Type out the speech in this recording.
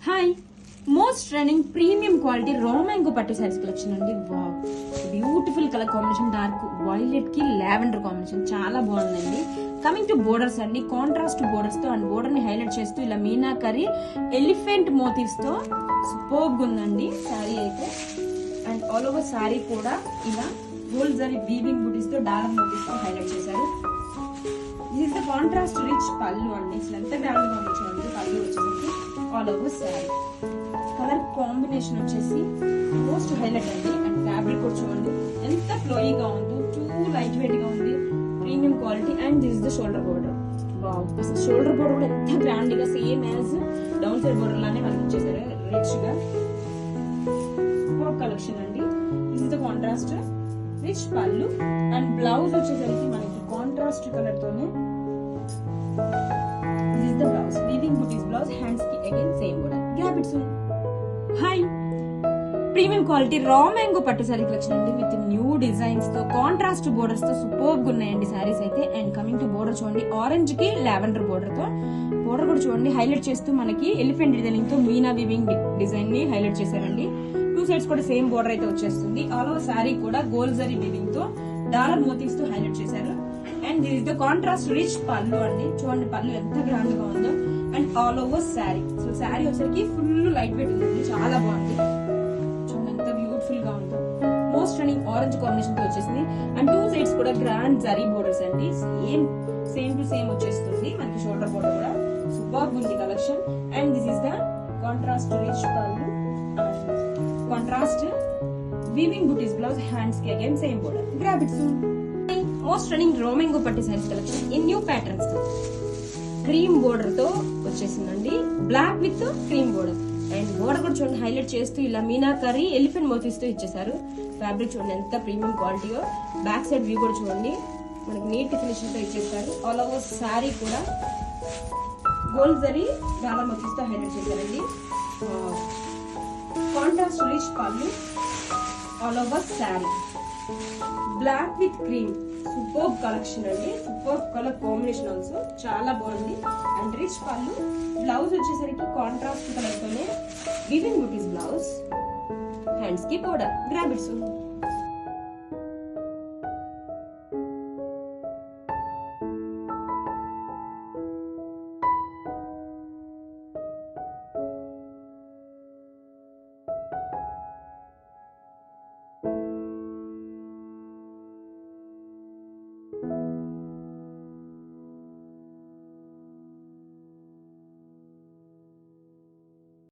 Hi, most trending premium quality raw mango పట్టు saris collection అండి. Wow, beautiful colour combination, dark violet కి lavender combination చాలా బాగుందండి. Coming to borders అండి, contrast borders తో అండ్ బోర్డర్ ని హైలైట్ చేస్తూ ఇలా మీనాకరీ ఎలిఫెంట్ మోటివ్స్ తో సూపర్బ్ ఉందండి శారీ అయితే. అండ్ ఆల్ ఓవర్ శారీ కూడా ఇలా గోల్డ్ జరీ వీవింగ్ బూటీస్ తో డాలర్ మోటివ్స్ తో హైలైట్ చేశారు. This is the contrast rich పళ్ళు అండి. అసలు ఎంత గ్రాండ్ గా ఉంది పళ్ళు వచ్చేసి all over sari. Colour combination వచ్చేసి మోస్ట్ హైలైట్ అండి. అండ్ ఫ్యాబ్రిక్ కూడా చూడండి ఎంత ఫ్లోయీగా ఉందో, టూ లైట్ వెయిట్ గా ఉంది, premium quality. And this is the shoulder border. Wow, అసలు షోల్డర్ బోర్డర్ కూడా ఎంత గ్రాండ్ గా same as down side border లానే మనకి ఇచ్చేసారు రిచ్ గా. సూపర్ కలెక్షన్ అండి. This is the contrast rich pallu. And blouse వచ్చేసరికి మనకి కాంట్రాస్ట్ కలర్ తోనే this is the blouse, weaving booties blouse, hands కి again same border. Grab it soon. Hi, premium quality raw mango పట్టు sari collection అండి with new designs తో contrast borders తో superb ఉన్నాయండి సారీస్ అయితే. అండ్ కమింగ్ టు బోర్డర్ చూడండి, orange కి lavender border తో బోర్డర్ కూడా చూడండి హైలైట్ చేస్తూ మనకి ఎలిఫెంట్ డిజైనింగ్ తో మీనా వీవింగ్ డిజైన్ ని హైలైట్ చేశారండి. టూ సైడ్స్ కూడా సేమ్ బోర్డర్ అయితే వచ్చేస్తుంది. ఆల్ ఓవర్ శారీ కూడా గోల్డ్ జరీ వీవింగ్ తో డాలర్ మోటివ్స్ తో హైలైట్ చేశారు. And this is the contrast rich పళ్ళు అండి. చూడండి పళ్ళు ఎంత గ్రాండ్ గా ఉందో. And all over sari, so sari వచ్చరికి ఫుల్ లైట్ వెయిట్ ఉందండి, చాలా బాగుంది. చూడండి ఎంత బ్యూటిఫుల్ గా ఉందో. మోస్ట్ రన్నింగ్ ఆరెంజ్ కాంబినేషన్ తో వచ్చేసింది. అండ్ టూ సైడ్స్ కూడా గ్రాండ్ జరీ బోర్డర్స్ అండి. సేమ్ టు సేమ్ వచ్చేస్తుంది మనకి షోల్డర్ బోర్డర్ కూడా. సూపర్బ్ ఉంది collection. And this is the contrast rich pallu, contrast weaving booties blouse, hands కి again same border. Grab it soon. Most running raw mango పట్టు saris collection in new patterns తో cream border తో వచ్చేసిందండి. Black with cream border. And border కూడా చూడండి highlight చేస్తూ ఇలా meenakari elephant motifs తో ఇచ్చేసారు. ఫ్యాబ్రిక్ చూడండి ఎంత ప్రీమియం క్వాలిటీయో. బ్యాక్ సైడ్ వ్యూ కూడా చూడండి మనకి నీట్ ఫినిషింగ్ తో ఇచ్చేసారు. ఆల్ ఓవర్ శారీ కూడా గోల్డ్ జరీ డాలర్ మోటివ్స్ తో హైలైట్ చేశారండి. Contrast rich pallu, all over sari black with cream. Super collection అండి, సూపర్ కలర్ కాంబినేషన్ ఆల్సో చాలా బాగుంది. అండ్ రిచ్ పళ్ళు, బ్లౌజ్ వచ్చేసరికి కాంట్రాస్ట్ కలర్ తోనే వీవింగ్ బూటీస్ బ్లౌజ్, హ్యాండ్స్ కి బోర్డర్. Grab it soon.